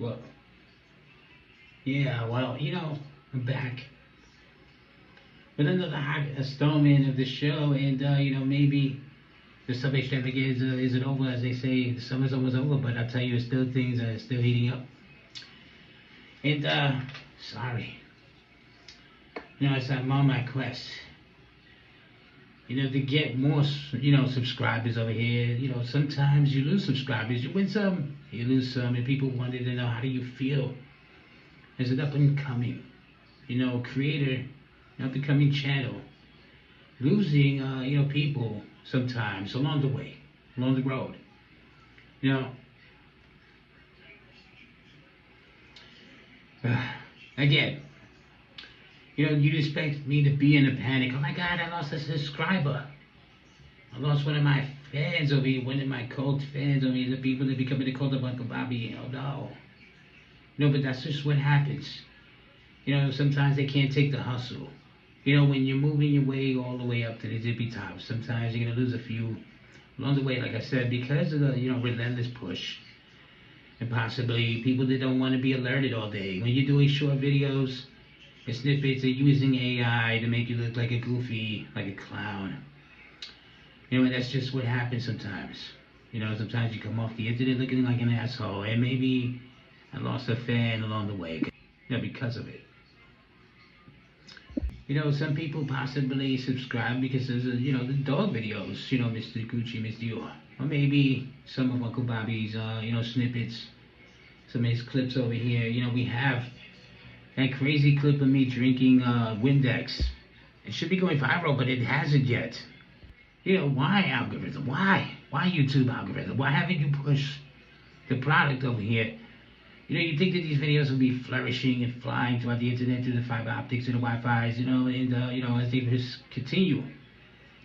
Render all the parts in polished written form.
Well, yeah, well, I'm back with another hot installment of the show, and maybe the summer extravaganza isn't over, as they say. The summer's almost over, but I'll tell you, still things are still heating up. And sorry, as I'm on my quest, to get more, subscribers over here. Sometimes you lose subscribers, you win some, you lose some, and people wanted to know, how do you feel as an up and coming, creator, up and coming channel, losing, people sometimes along the way, along the road, you know. Again, you'd expect me to be in a panic. Oh my God, I lost a subscriber. I lost one of my fans over here, one of my cult fans over here, the people that become the cult of Uncle Bobby. Oh no. No, but that's just what happens. Sometimes they can't take the hustle. When you're moving your way all the way up to the tippy top, sometimes you're gonna lose a few along the way, like I said, because of the relentless push, and possibly people that don't want to be alerted all day. When you're doing short videos and snippets, they're using AI to make you look like a goofy, like a clown. And that's just what happens sometimes. Sometimes you come off the internet looking like an asshole, and maybe I lost a fan along the way, because of it. Some people possibly subscribe because of the dog videos, Mr. Gucci, Mr. Dior. Or maybe some of Uncle Bobby's, snippets, some of his clips over here. We have that crazy clip of me drinking Windex. It should be going viral, but it hasn't yet. Why algorithm? Why? Why YouTube algorithm? Why haven't you pushed the product over here? You think that these videos will be flourishing and flying throughout the internet through the fiber optics and the Wi-Fi's, and as they just continue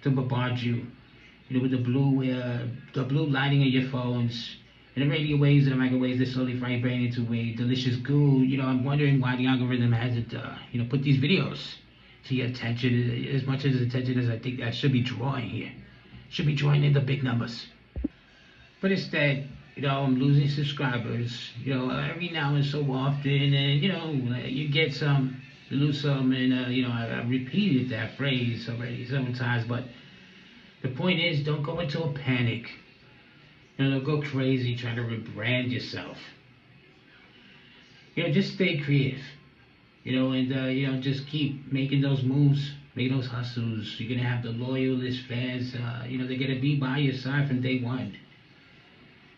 to bombard you, with the blue lighting of your phones and the radio waves and the microwaves that slowly fry your brain into a delicious goo. I'm wondering why the algorithm hasn't, put these videos to your attention as much as attention as I think that should be drawing here. Should be drawing in the big numbers. But instead, I'm losing subscribers, every now and so often, and, you get some, you lose some, and, I've repeated that phrase already several times, but the point is, don't go into a panic. Don't go crazy trying to rebrand yourself. Just stay creative, and, just keep making those moves, making those hustles. You're going to have the loyalist fans, they're going to be by your side from day one.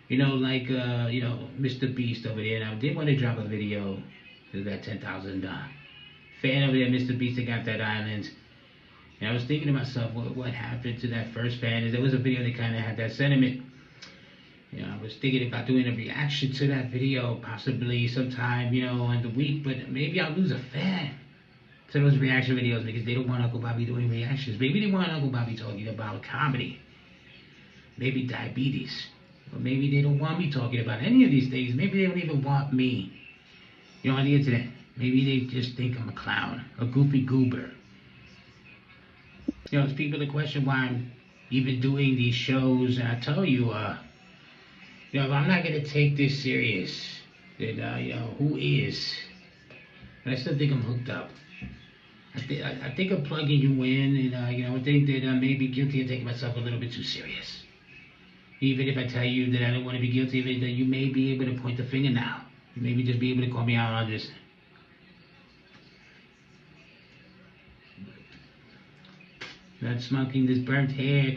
Like, Mr. Beast over there. Now, I did want to drop a video to that 10,000 fan over there, Mr. Beast, that got that island. And I was thinking to myself, what happened to that first fan? There was a video that kind of had that sentiment. I was thinking about doing a reaction to that video, possibly sometime, in the week, but maybe I'll lose a fan to those reaction videos because they don't want Uncle Bobby doing reactions. Maybe they want Uncle Bobby talking about comedy, maybe diabetes. Or maybe they don't want me talking about any of these things. Maybe they don't even want me, on the internet. Maybe they just think I'm a clown, a goofy goober. It's people that question why I'm even doing these shows. And I tell you, if I'm not going to take this serious, then, who is? And I still think I'm hooked up. I think I'm plugging you in, and, I think that I may be guilty of taking myself a little bit too serious. Even if I tell you that I don't want to be guilty of it, that you may be able to point the finger now. You may just be able to call me out on this. Not smoking this burnt hair,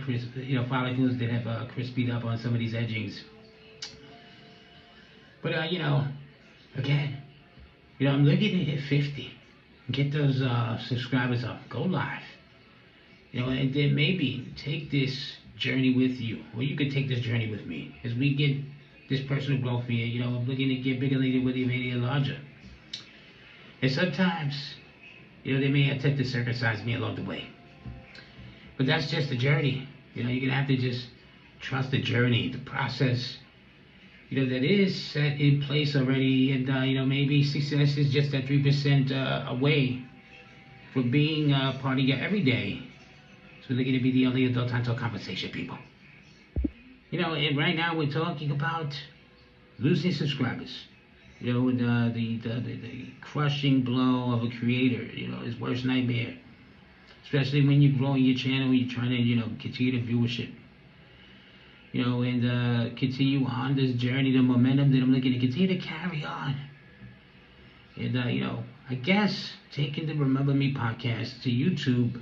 follicles that have crispied up on some of these edgings. But, again, I'm looking to hit 50. Get those subscribers up. Go live. And then maybe take this journey with you, or you could take this journey with me as we get this personal growth here. I'm looking to get bigger later with you, maybe larger. And sometimes, they may attempt to circumcise me along the way, but that's just the journey. You're gonna have to just trust the journey, the process. That is set in place already, and maybe success is just that 3% away from being part of your everyday. So they're going to be the only adult time talk conversation, people. And right now we're talking about losing subscribers. You know, the crushing blow of a creator, you know, his worst nightmare. Especially when you're growing your channel, you're trying to, you know, continue the viewership. You know, and continue on this journey, the momentum that I'm looking to continue to carry on. And, you know, I guess taking the Remember Me podcast to YouTube,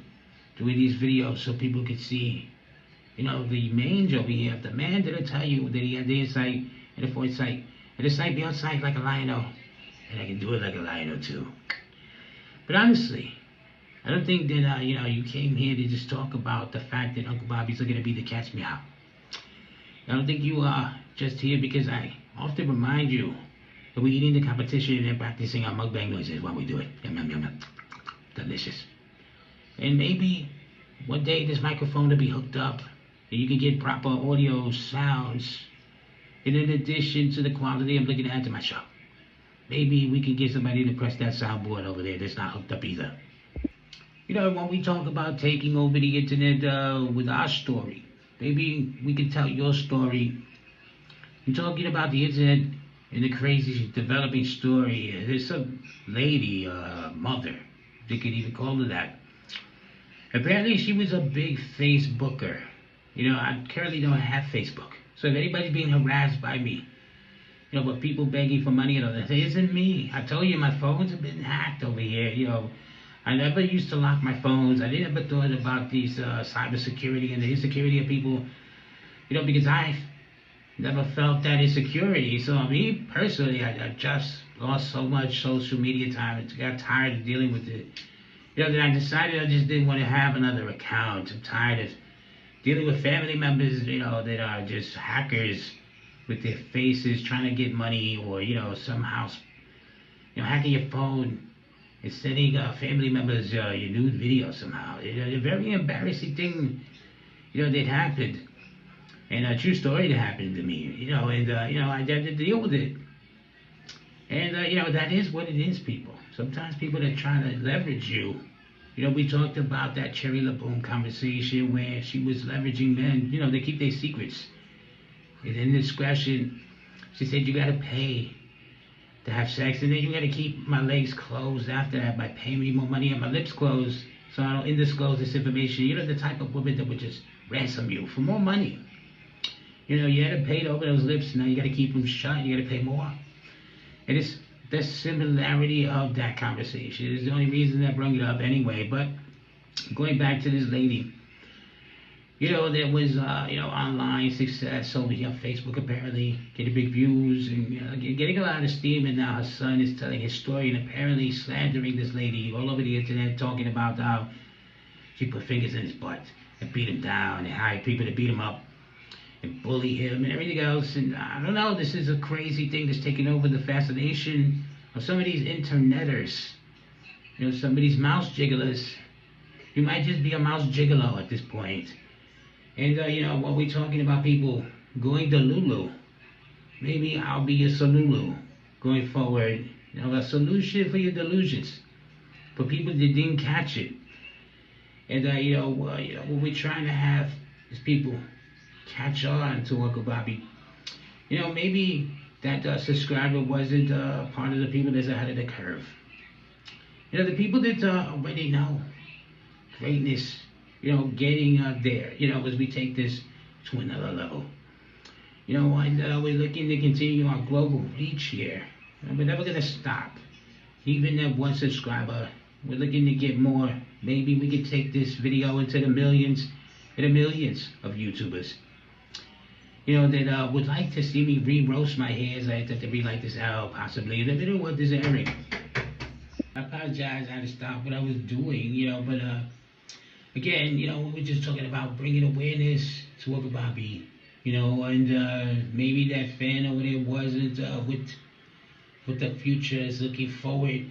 doing these videos so people could see, you know, the mange over here, the man that'll tell you that he had the insight and the foresight, and the sight beyond sight like a lion, and I can do it like a lion too. But honestly, I don't think that, you know, you came here to just talk about the fact that Uncle Bobby's looking to be the catch me out. I don't think you are just here because I often remind you that we're eating the competition and practicing our mukbang noises while we do it. Yum, yum, yum, yum. Delicious. And maybe one day this microphone will be hooked up and you can get proper audio sounds in addition to the quality I'm looking at my show. Maybe we can get somebody to press that soundboard over there that's not hooked up either. You know, when we talk about taking over the internet with our story, maybe we can tell your story. I'm talking about the internet and the crazy developing story. There's some lady, mother, they could even call her that. Apparently she was a big Facebooker. You know, I currently don't have Facebook. So if anybody's being harassed by me, you know, but people begging for money and all that, it isn't me. I told you my phones have been hacked over here, you know. I never used to lock my phones. I never thought about these cybersecurity and the insecurity of people, you know, because I never felt that insecurity. So me personally, I just lost so much social media time. I got tired of dealing with it. You know, that I decided I just didn't want to have another account. I'm tired of dealing with family members, you know, that are just hackers with their faces trying to get money, or, you know, somehow, you know, hacking your phone and sending family members your nude video somehow. You know, a very embarrassing thing, you know, that happened. And a true story that happened to me, you know, and, you know, I had to deal with it. And, you know, that is what it is, people. Sometimes people are trying to leverage you. You know, we talked about that Cherry LaBoom conversation where she was leveraging men. You know, they keep their secrets. And in discretion, she said, you got to pay to have sex, and then you got to keep my legs closed after that by paying me more money and my lips closed so I don't indisclose this information. You know, the type of woman that would just ransom you for more money. You know, you had to pay to open those lips, now you got to keep them shut, you got to pay more. And it's the similarity of that conversation. It's the only reason I brought it up anyway. But going back to this lady, you know, there was, you know, online success over here on Facebook, apparently, getting big views and getting a lot of steam. And now her son is telling his story and apparently slandering this lady all over the internet, talking about how she put fingers in his butt and beat him down and hired people to beat him up and bully him and everything else. And I don't know, this is a crazy thing that's taking over the fascination of some of these interneters. You know, some of these mouse jigglers. You might just be a mouse gigolo at this point. And, you know, while we're talking about people going to Lulu, maybe I'll be your Solulu going forward. You know, a solution for your delusions. For people that didn't catch it. And, you know, what we're trying to have is people catch on to Uncle Bobby. You know, maybe that subscriber wasn't part of the people that's ahead of the curve. You know, the people that already know greatness, you know, getting there, you know, as we take this to another level. You know, and we're looking to continue our global reach here. And we're never going to stop. Even at one subscriber, we're looking to get more. Maybe we could take this video into the millions and the millions of YouTubers. You know, that would like to see me re-roast my hairs. I have to relight this out, possibly. In the middle of what this airing. I apologize, I had to stop what I was doing, you know, but again, you know, we were just talking about bringing awareness to Uncle Bobby, you know, and maybe that fan over there wasn't with the future is looking forward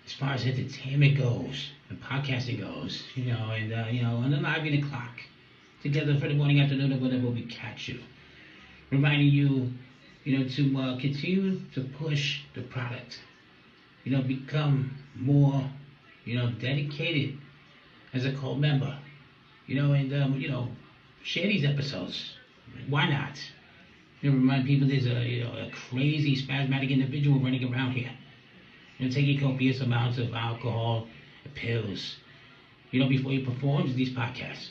as far as entertainment goes and podcasting goes, you know, and, you know, on the live in the clock, together for the morning, afternoon, or whatever we catch you. Reminding you, you know, to continue to push the product, you know, become more, you know, dedicated as a cult member, you know, and, you know, share these episodes. Why not? You know, remind people there's a crazy spasmodic individual running around here. You know, taking copious amounts of alcohol, pills. You know, before he performs these podcasts.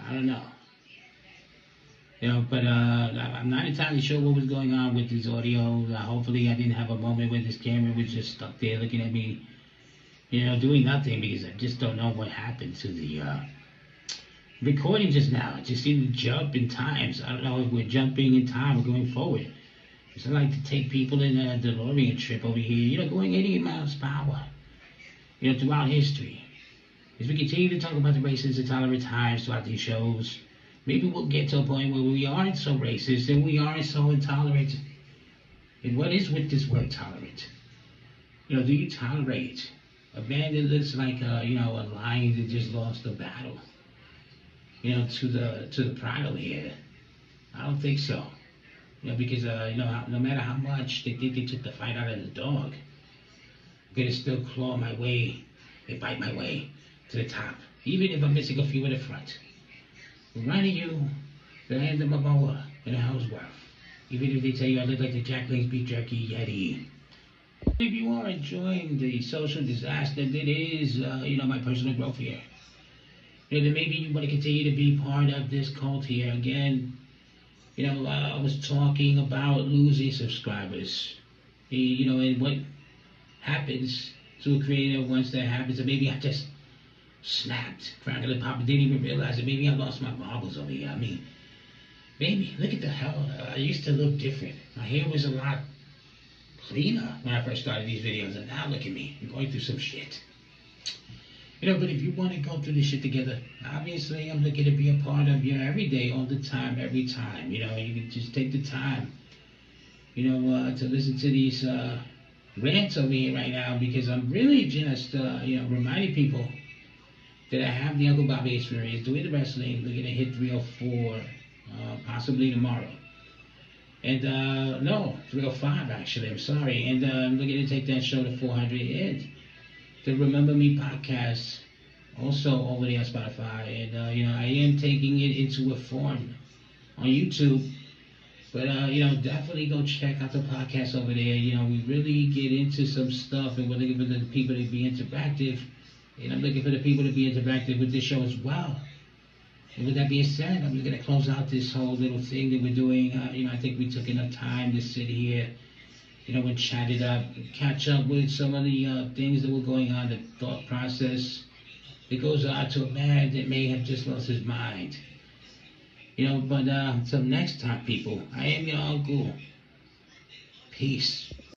I don't know. You know, but I'm not entirely sure what was going on with this audio. Hopefully, I didn't have a moment where this camera was just stuck there looking at me, you know, doing nothing because I just don't know what happened to the recording just now. It just seemed to jump in times. I don't know if we're jumping in time or going forward. It's like to take people in a DeLorean trip over here, you know, going 80 miles per hour, you know, throughout history. As we continue to talk about the racist and tolerant times throughout these shows, maybe we'll get to a point where we aren't so racist and we aren't so intolerant. And what is with this word tolerant? You know, do you tolerate a man that looks like you know, a lion that just lost a battle? You know, to the pride over here. I don't think so. You know, because you know, no matter how much they think they took the fight out of the dog, I'm gonna still claw my way and fight my way to the top, even if I'm missing a few in the front. Reminding you that I am the Momoa and the Housewife, even if they tell you I look like the Jack Link's beef jerky Yeti. If you are enjoying the social disaster that is, you know, my personal growth here, you know, then maybe you want to continue to be part of this cult here. Again, you know, I was talking about losing subscribers, you know, and what happens to a creator once that happens, and maybe I just snapped, cracking the pop, and didn't even realize it. Maybe I lost my marbles over here. I mean, baby, look at the hell. I used to look different. My hair was a lot cleaner when I first started these videos, and now look at me. I'm going through some shit. You know, but if you want to go through this shit together, obviously I'm looking to be a part of your everyday, all the time, every time. You know, you can just take the time, you know, to listen to these rants over here right now, because I'm really just, you know, reminding people that I have the Uncle Bobby experience doing the wrestling, looking to hit 304, possibly tomorrow. And no, 305 actually, I'm sorry. And I'm looking to take that show to 400. And the Remember Me podcast, also over there on Spotify. And, you know, I am taking it into a form on YouTube. But, you know, definitely go check out the podcast over there. You know, we really get into some stuff, and we're looking for the people to be interactive. And I'm looking for the people to be interactive with this show as well. And with that being said, I'm going to close out this whole little thing that we're doing. You know, I think we took enough time to sit here, you know, and chat it up, catch up with some of the things that were going on, the thought process that goes on to a man that may have just lost his mind. You know, but until next time, people, I am your uncle. Peace.